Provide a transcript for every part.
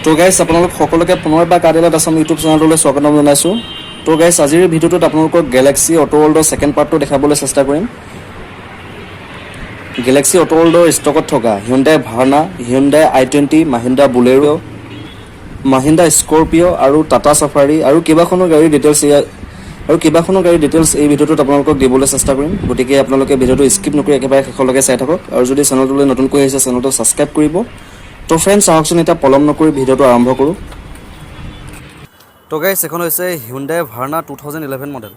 তো গাইজ আপোনালোক সকলোকে পুনৰ এবাৰ কাৰ্ডিলেট আছাম ইউটিউব চেনেললৈ স্বাগতম জনাইছোঁ। তো গাইজ আজিৰ ভিডিঅ'টোত আপোনালোকক গেলেক্সি অটো ৱৰ্ল্ডৰ ছেকেণ্ড পাৰ্টটো দেখাবলৈ চেষ্টা কৰিম। গেলেক্সি অটো ৱৰ্ল্ডৰ ষ্টকত থকা Hyundai Verna, Hyundai i20, Mahindra Bolero, Mahindra Scorpio' আৰু টাটা চাফাৰী আৰু কেইবাখনো গাড়ীৰ ডিটেইলছ এই ভিডিঅ'টোত আপোনালোকক দিবলৈ চেষ্টা কৰিম। গতিকে আপোনালোকে ভিডিঅ'টো স্কিপ নকৰি একেবাৰে শেষলৈকে চাই থাকক আৰু যদি চেনেলটোলৈ নতুনকৈ আহিছে চেনেলটো ছাবস্ক্ৰাইব কৰিব। তো ফ্ৰেণ্ডছ আহকচোন এতিয়া পলম নকৰি ভিডিঅ'টো আৰম্ভ কৰোঁ। তো গাইজ এখন হৈছে হিউণ্ডাই ভাৰ্না 2011 মডেল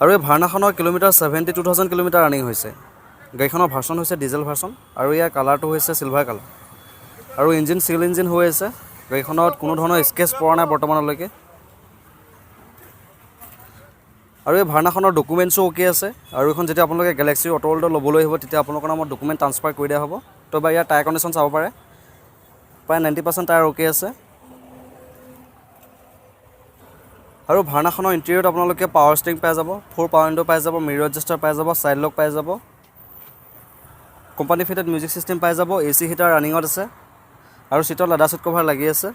আৰু এই ভাৰ্নাখনৰ কিলোমিটাৰ 72,000 কিলোমিটাৰ ৰানিং হৈছে। গাড়ীখনৰ ভাৰ্চন হৈছে ডিজেল ভাৰ্চন আৰু ইয়াৰ কালাৰটো হৈছে চিলভাৰ কালাৰ আৰু ইঞ্জিন চিল ইঞ্জিন হৈ আছে। গাড়ীখনত কোনো ধৰণৰ স্কেচ পৰা নাই বৰ্তমানলৈকে আৰু এই ভাৰ্নাখনৰ ডকুমেণ্টছো অ'কে আছে আৰু এইখন যেতিয়া আপোনালোকে গেলেক্সি অটো ৱৰ্ল্ডত ল'বলৈ আহিব তেতিয়া আপোনালোকৰ নামত ডকুমেণ্ট ট্ৰান্সফাৰ কৰি দিয়া হ'ব। তো এবাৰ ইয়াৰ টায়াৰ কণ্ডিশ্যন চাব পাৰে, প্ৰায় 90% টায়াৰ অ'কে আছে আৰু ভাৰ্নাখনৰ ইণ্টেৰিয়ৰত আপোনালোকে পাৱাৰ ষ্টিৰিং পাই যাব, 4 পাৱাৰ উইণ্ডো পাই যাব, মিৰৰ এডজাষ্টাৰ পাই যাব, ছাইড লক পাই যাব, কোম্পানী ফিটেড মিউজিক ছিষ্টেম পাই যাব, AC হিটাৰ ৰানিঙত আছে আৰু চিটত লেডাৰ চিট কভাৰ লাগি আছে।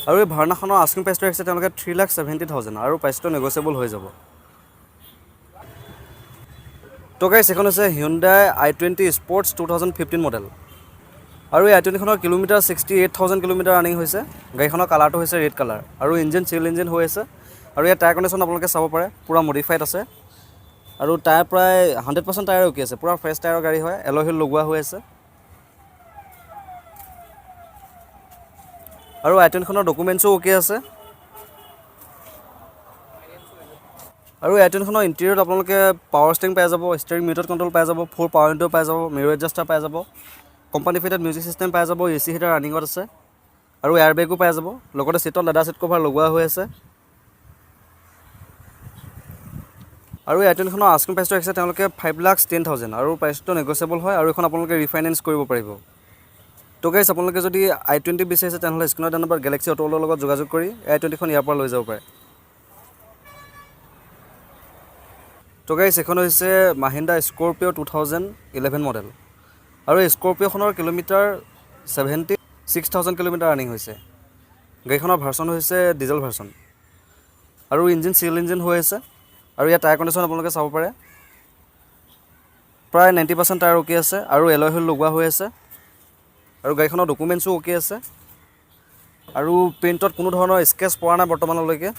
আৰু এই ভাৰ্নাখনৰ আস্কিং প্ৰাইচটো ৰাখিছে তেওঁলোকে 3,70,000 আৰু প্ৰাইচটো নেগচিয়েবল হৈ যাব। তো গাইজ এখন হৈছে হিউণ্ডাই i20 স্পৰ্টছ 2015 মডেল আৰু এই i20খনৰ কিলোমিটাৰ 68,000 কিলোমিটাৰ ৰানিং হৈছে। গাড়ীখনৰ কালাৰটো হৈছে ৰেড কালাৰ আৰু ইঞ্জিন চিল ইঞ্জিন হৈ আছে আৰু ইয়াৰ টায়াৰ কণ্ডিশ্যন আপোনালোকে চাব পাৰে, পূৰা মডিফাইড আছে আৰু টায়াৰ প্ৰায় 100% টায়াৰ অ'কে আছে, পূৰা ফ্ৰেছ টায়াৰৰ গাড়ী হয়, এলয় হুইল লগোৱা হৈ আছে আৰু i20খনৰ ডকুমেণ্টছো অ'কে আছে আৰু i20খনৰ ইণ্টেৰিয়ৰত আপোনালোকে পাৱাৰ ষ্টিৰিং পাই যাব, ষ্টিৰিং মিউটেড কণ্ট্ৰল পাই যাব, 4 পাৱাৰ উইণ্ডো পাই যাব, মিৰৰ এডজাষ্টাৰ পাই যাব, কোম্পানী ফিটেড মিউজিক ছিষ্টেম পাই যাব, AC হিটাৰ ৰানিঙত আছে আৰু এয়াৰ বেগো পাই যাব, লগতে চিটত লেডাৰ চিট কভাৰ লগোৱা হৈ আছে আৰু i20খনৰ আস্কিং প্ৰাইচটো ৰাখিছে তেওঁলোকে 5,10,000 আৰু প্ৰাইচটো নেগচিয়েবল হয় আৰু এখন আপোনালোকে ৰিফাইনেন্স কৰিব পাৰিব। তো গাইজ আপোনালোকে যদি i20 বিচাৰিছে তেনেহ'লে স্ক্ৰীনত দিয়া নম্বৰ গেলেক্সি অটো ৱৰ্ল্ডৰ লগত যোগাযোগ কৰি i20খন ইয়াৰ পৰা লৈ যাব পাৰে। তো গাইজ এখন হৈছে মাহিন্দ্ৰা স্কৰপিঅ' 2011 মডেল আৰু এই স্কৰপিঅ'খনৰ কিলোমিটাৰ 76,000 কিলোমিটাৰ ৰানিং হৈছে। গাড়ীখনৰ ভাৰ্চন হৈছে ডিজেল ভাৰ্চন আৰু ইঞ্জিন চিল ইঞ্জিন হৈ আছে আৰু ইয়াৰ টায়াৰ কণ্ডিশ্যন আপোনালোকে চাব পাৰে, প্ৰায় 90% টায়াৰ অ'কে আছে আৰু এলয় হুইল লগোৱা হৈ আছে আৰু গাড়ীখনৰ ডকুমেণ্টছো অ'কে আছে আৰু পেইণ্টত কোনো ধৰণৰ স্কেচ পৰা নাই বৰ্তমানলৈকে।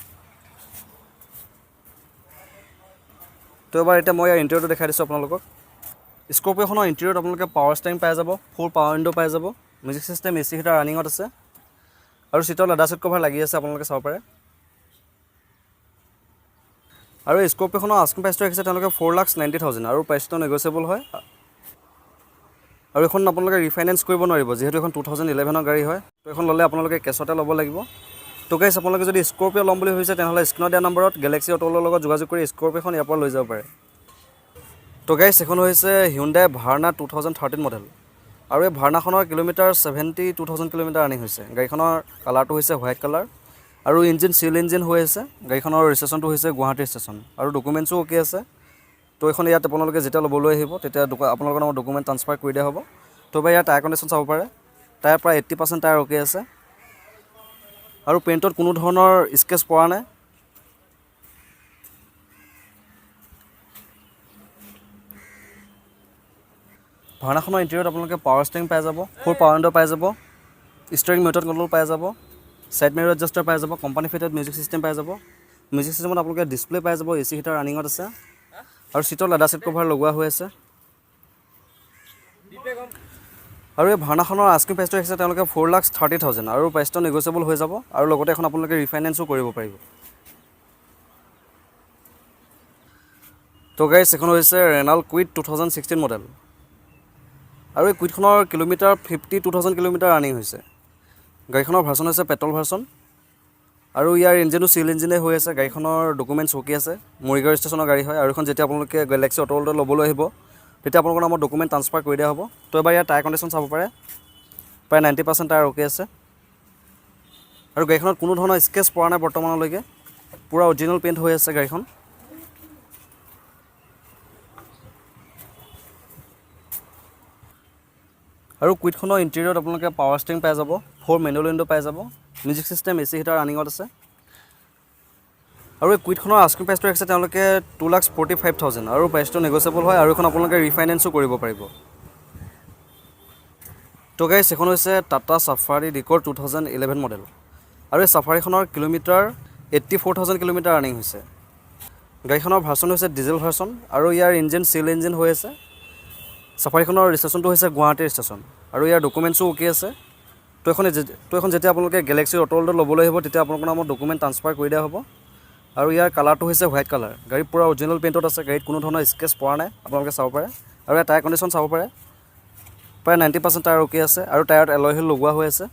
তো এবাৰ এতিয়া মই ইয়াৰ ইণ্টেৰিয়ৰটো দেখাই দিছোঁ আপোনালোকক। স্কৰপিঅ'খনৰ ইণ্টেৰিয়ৰত আপোনালোকে পাৱাৰ ষ্টিৰিং পাই যাব, 4 পাৱাৰ উইণ্ডো পাই যাব, মিউজিক ছিষ্টেম AC হিটাৰ ৰানিঙত আছে আৰু চিটত লেডাৰ চিট কভাৰ লাগি আছে আপোনালোকে চাব পাৰে আৰু স্কৰপিঅ'খনৰ আস্কিং প্ৰাইচটো ৰাখিছে তেওঁলোকে 4,90,000 আৰু প্ৰাইচটো নেগচিয়েবল হয় আৰু এখন আপোনালোকে ৰিফাইনেন্স কৰিব নোৱাৰিব যিহেতু এখন 2011ৰ গাড়ী হয়। তো এখন ল'লে আপোনালোকে কেছতে ল'ব লাগিব। তো গাইজ আপোনালোকে যদি স্কৰপিঅ' ল'ম বুলি ভাবিছে তেনেহ'লে স্ক্ৰীনত দিয়া নম্বৰত গেলেক্সি অটো ৱৰ্ল্ডৰ লগত যোগাযোগ কৰি স্কৰপিঅ'খন ইয়াৰ পৰা লৈ যাব পাৰে। তো গাইজ এখন হৈছে হিউণ্ডাই ভাৰ্না 2013 মডেল আৰু এই ভাৰ্নাখনৰ কিলোমিটাৰ 72,000 কিলোমিটাৰ ৰানিং হৈছে। গাড়ীখনৰ কালাৰটো হৈছে হোৱাইট কালাৰ আৰু ইঞ্জিন চিল ইঞ্জিন হৈ আছে। গাড়ীখনৰ ৰেজিষ্ট্ৰেশ্যনটো হৈছে গুৱাহাটী ষ্টেচন আৰু ডকুমেণ্টছো অ'কে আছে। তো এইখন ইয়াত আপোনালোকে যেতিয়া ল'বলৈ আহিব তেতিয়া আপোনালোকৰ নামত ডকুমেণ্ট ট্ৰান্সফাৰ কৰি দিয়া হ'ব। তো এবাৰ ইয়াৰ টায়াৰ কণ্ডিশ্যন চাব পাৰে, টায়াৰ প্ৰায় 80% টায়াৰ অ'কে আছে আৰু পেইণ্টত কোনো ধৰণৰ স্কেচ পৰা নাই। ভাৰ্নাখনৰ ইণ্টেৰিয়ৰত আপোনালোকে পাৱাৰ ষ্টিৰিং পাই যাব, 4 পাৱাৰ উইণ্ডো পাই যাব, ষ্টিৰিং মিউটেড কণ্ট্ৰল পাই যাব, ছাইড মিৰৰ এডজাষ্টাৰ পাই যাব, কোম্পানী ফিটেড মিউজিক ছিষ্টেম পাই যাব, মিউজিক ছিষ্টেমত আপোনালোকে ডিছপ্লে পাই যাব, AC হিটাৰ ৰানিঙত আছে আৰু চিটত লেডাৰ চিট কভাৰ লগোৱা হৈ আছে আৰু এই ভাৰ্নাখনৰ আস্কিং প্ৰাইচটো ৰাখিছে তেওঁলোকে 4,30,000 আৰু প্ৰাইচটো নেগচিয়েবল হৈ যাব আৰু লগতে এখন আপোনালোকে ৰিফাইনেন্সো কৰিব পাৰিব। তো গাইজ এখন হৈছে ৰেনাল্ট কুইড 2016 মডেল আৰু এই কুইডখনৰ কিলোমিটাৰ 52,000 কিলোমিটাৰ ৰানিং হৈছে। গাড়ীখনৰ ভাৰ্চন হৈছে পেট্ৰল ভাৰ্চন আৰু ইয়াৰ ইঞ্জিনো চিল ইঞ্জিনে হৈ আছে। গাড়ীখনৰ ডকুমেণ্টছ অ'কে আছে, মৰিগাঁও ষ্টেচনৰ গাড়ী হয় আৰু এখন যেতিয়া আপোনালোকে গেলেক্সি অটো ৱৰ্ল্ডত ল'বলৈ আহিব তেতিয়া আপোনালোকৰ নামত ডকুমেণ্ট ট্ৰান্সফাৰ কৰি দিয়া হ'ব। তো এবাৰ ইয়াৰ টায়াৰ কণ্ডিশ্যন চাব পাৰে, প্ৰায় 90% টায়াৰ অ'কে আছে আৰু গাড়ীখনত কোনো ধৰণৰ স্কেচ পৰা নাই বৰ্তমানলৈকে, পূৰা অৰিজিনেল পেইণ্ট হৈ আছে গাড়ীখন। আৰু কুইটখনৰ ইণ্টেৰিয়ৰত আপোনালোকে পাৱাৰ ষ্টিং পাই যাব, 4 মেনুৱেল উইণ্ডো পাই যাব, মিউজিক চিষ্টেম AC হিটাৰ ৰানিঙত আছে। আৰু এই কুইটখনৰ আস্কিং প্ৰাইচটো ৰাখিছে তেওঁলোকে 2,45,000 আৰু প্ৰাইচটো নেগচিয়েবল হয় আৰু এখন আপোনালোকে ৰিফাইনেন্সো কৰিব পাৰিব। তো গাইছ এখন হৈছে টাটা চাফাৰী ডিকৰ 2011 মডেল আৰু এই চাফাৰীখনৰ কিলোমিটাৰ 84,000 কিলোমিটাৰ ৰানিং হৈছে। গাড়ীখনৰ ভাৰ্চন হৈছে ডিজেল ভাৰ্চন আৰু ইয়াৰ ইঞ্জিন চিল ইঞ্জিন হৈ আছে। চাফাৰীখনৰ ৰেজিষ্ট্ৰেশ্যনটো হৈছে গুৱাহাটী ৰেজিষ্ট্ৰেশ্যন আৰু ইয়াৰ ডকুমেণ্টছো অ'কে আছে। তো এখন যেতিয়া আপোনালোকে গেলেক্সি অটলটো ল'বলৈ আহিব তেতিয়া আপোনালোকৰ নামত ডকুমেণ্ট ট্ৰান্সফাৰ কৰি দিয়া হ'ব। আৰু ইয়াৰ কালাৰটো হৈছে হোৱাইট কালাৰ। গাড়ী পূৰা অৰিজিনেল পেইণ্টত আছে, গাড়ীত কোনো ধৰণৰ স্কেচ পৰা নাই, আপোনালোকে চাব পাৰে। আৰু ইয়াৰ টায়াৰ কণ্ডিশ্যন চাব পাৰে, প্ৰায় 90% টায়াৰ অ'কে আছে আৰু টায়াৰত এলয় হুইল লগোৱা হৈ আছে।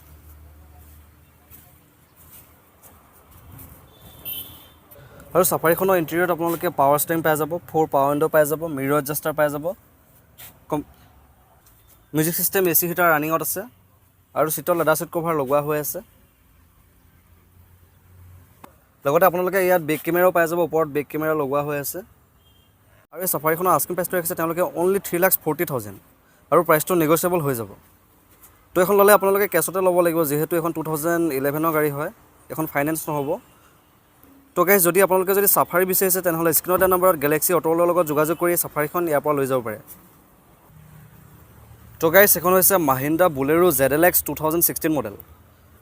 আৰু চাফাৰীখনৰ ইণ্টেৰিয়ৰত আপোনালোকে পাৱাৰ ষ্টিং পাই যাব, 4 পাৱাৰ উইণ্ডো পাই যাব, মিৰৰ এডজাষ্টাৰ পাই যাব, মিউজিক চিষ্টেম AC হিটাৰ ৰানিঙত আছে আৰু চিটৰ লেডাৰ চিট কভাৰ লগোৱা হৈ আছে। লগতে আপোনালোকে ইয়াত বেক কেমেৰাও পাই যাব, ওপৰত বেক কেমেৰা লগোৱা হৈ আছে। আৰু এই চাফাৰীখনৰ আস্কিং প্ৰাইচটো ৰাখিছে তেওঁলোকে অনলি 3,40,000 আৰু প্ৰাইচটো নেগচিয়েবল হৈ যাব। তো এখন ল'লে আপোনালোকে কেছতে ল'ব লাগিব, যিহেতু এখন 2011 গাড়ী হয়, এখন ফাইনেন্স নহ'ব। তো গাইছ যদি আপোনালোকে যদি চাফাৰী বিচাৰিছে তেনেহ'লে স্ক্ৰীণত দিয়া নম্বৰত গেলেক্সি অটলৰ লগত যোগাযোগ কৰি চাফাৰীখন ইয়াৰ পৰা লৈ যাব পাৰে। তো গাইছ এখন হৈছে মাহিন্দ্ৰা বুলেৰো ZLX 2016 মডেল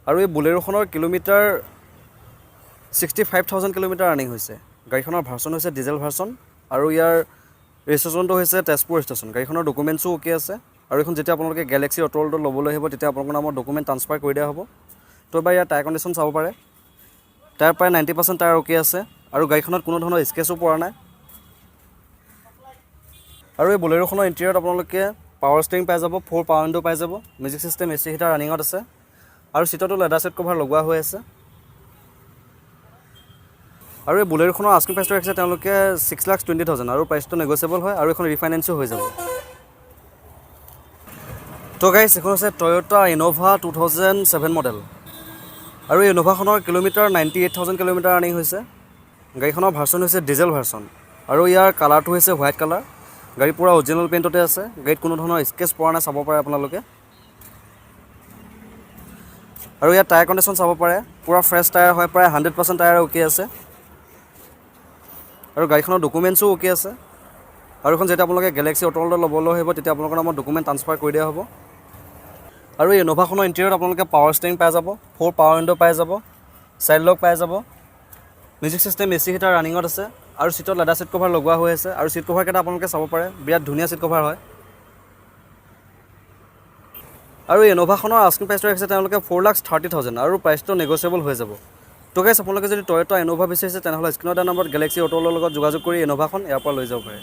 আৰু এই বুলেৰোখনৰ কিলোমিটাৰ 65,000 কিলোমিটাৰ ৰানিং হৈছে। গাড়ীখনৰ ভাৰ্চন হৈছে ডিজেল ভাৰ্চন আৰু ইয়াৰ ৰেজিষ্ট্ৰেশ্যনটো হৈছে তেজপুৰ ৰেজিষ্ট্ৰেশ্যন। গাড়ীখনৰ ডকুমেণ্টছো অ'কে আছে আৰু এখন যেতিয়া আপোনালোকে গেলেক্সি অটলটো ল'বলৈ আহিব তেতিয়া আপোনালোকৰ নামত ডকুমেণ্ট ট্ৰান্সফাৰ কৰি দিয়া হ'ব। তো এবাৰ ইয়াৰ টায়াৰ কণ্ডিশ্যন চাব পাৰে, টায়াৰ প্ৰায় 90% টায়াৰ অ'কে আছে আৰু গাড়ীখনত কোনো ধৰণৰ স্কেচো পৰা নাই। আৰু এই বলেৰোখনৰ ইণ্টেৰিয়ৰত আপোনালোকে পাৱাৰ ষ্টিং পাই যাব, 4 পাৱাৰ উইণ্ডো পাই যাব, মিউজিক চিষ্টেম AC হিটাৰ ৰানিঙত আছে আৰু চিটতো লেডাৰ চিট কভাৰ লগোৱা হৈ আছে। আৰু এই বুলেৰোখনৰ আস্কিং প্ৰাইচটো ৰাখিছে তেওঁলোকে 6,20,000 আৰু প্ৰাইচটো নেগচিয়েবল হয় আৰু এখন ৰিফাইনেন্সো হৈ যাব। তো গাইছ এখন হৈছে টয়'টা ইন'ভা 2007 মডেল আৰু এই ইন'ভাখনৰ কিলোমিটাৰ 98,000 কিলোমিটাৰ ৰানিং হৈছে। গাড়ীখনৰ ভাৰ্চন হৈছে ডিজেল ভাৰ্চন আৰু ইয়াৰ কালাৰটো হৈছে হোৱাইট কালাৰ। গাড়ী পূৰা অৰিজিনেল পেইণ্টতে আছে, গাড়ীত কোনো ধৰণৰ স্কেচ পৰা নাই, চাব পাৰে আপোনালোকে। আৰু ইয়াৰ টায়াৰ কণ্ডিশ্যন চাব পাৰে, পূৰা ফ্ৰেছ টায়াৰ হয়, প্ৰায় 100% টায়াৰ অ'কে আছে আৰু গাড়ীখনৰ ডকুমেণ্টছো অ'কে আছে। আৰু এখন যেতিয়া আপোনালোকে গেলেক্সি অটলটো ল'বলৈ আহিব তেতিয়া আপোনালোকৰ নামত ডকুমেণ্ট ট্ৰান্সফাৰ কৰি দিয়া হ'ব। আৰু এই ইন'ভাখনৰ ইণ্টেৰিয়ৰত আপোনালোকে পাৱাৰ ষ্টিং পাই যাব, 4 পাৱাৰ উইণ্ডো পাই যাব, চাইড লক পাই যাব, মিউজিক চিষ্টেম AC হিটাৰ ৰানিঙত আছে আৰু চিটত লেডাৰ চিট কভাৰ লগোৱা হৈ আছে আৰু চিট কভাৰকেইটা আপোনালোকে চাব পাৰে, বিৰাট ধুনীয়া চিট কভাৰ হয়। আৰু এই ইন'ভাখনৰ আস্কিং প্ৰাইচটো ৰাখিছে তেওঁলোকে 4,30,000 আৰু প্ৰাইচটো নেগচিয়েবল হৈ যাব। তো গাইছ আপোনালোকে যদি টয়'টা ইন'ভা বিচাৰিছে তেনেহ'লে স্ক্ৰীণত দিয়া নম্বৰত গেলেক্সি অটলৰ লগত যোগাযোগ কৰি ইন'ভাখন ইয়াৰ পৰা লৈ যাব পাৰে।